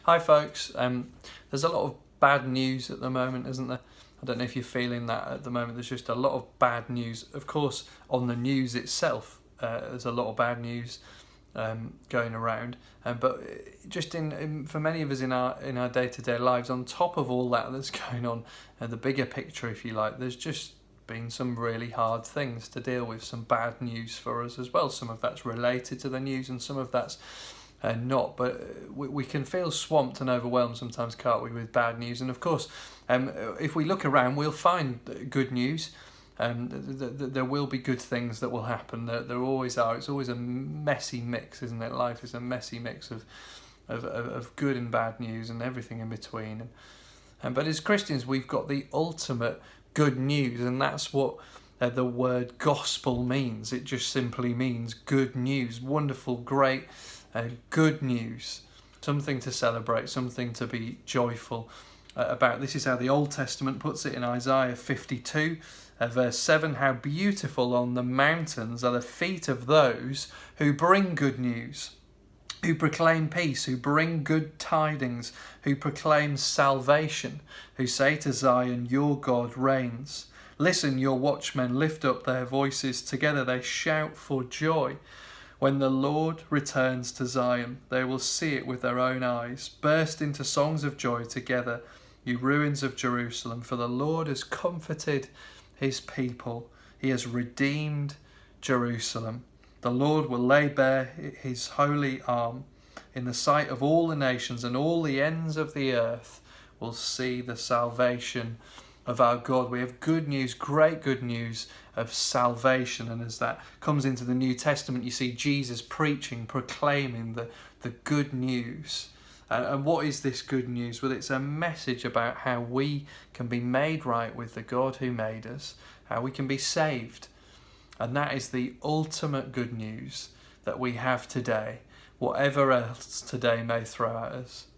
Hi folks, there's a lot of bad news at the moment, isn't there? I don't know if you're feeling that at the moment. There's just a lot of bad news. Of course, on the news itself, there's a lot of bad news going around. But just for many of us in our day-to-day lives, on top of all that that's going on, the bigger picture, if you like, there's just been some really hard things to deal with, some bad news for us as well. Some of that's related to the news and some of that's not, but we can feel swamped and overwhelmed sometimes, can't we, with bad news? And of course, if we look around, we'll find good news. There will be good things that will happen. There always are. It's always a messy mix, isn't it? Life is a messy mix of good and bad news and everything in between. But as Christians, we've got the ultimate good news, and that's what the word gospel means. It just simply means good news, wonderful, great, good news, something to celebrate, something to be joyful about. This is how the Old Testament puts it in Isaiah 52, verse 7. How beautiful on the mountains are the feet of those who bring good news, who proclaim peace, who bring good tidings, who proclaim salvation, who say to Zion, your God reigns. Listen, your watchmen lift up their voices. Together they shout for joy. When the Lord returns to Zion, they will see it with their own eyes. Burst into songs of joy together, you ruins of Jerusalem, for the Lord has comforted his people. He has redeemed Jerusalem. The Lord will lay bare his holy arm in the sight of all the nations, and all the ends of the earth will see the salvation of our God. We have good news, great good news of salvation. And as that comes into the New Testament, you see Jesus preaching, proclaiming the good news. And what is this good news? Well, it's a message about how we can be made right with the God who made us, how we can be saved. And that is the ultimate good news that we have today, whatever else today may throw at us.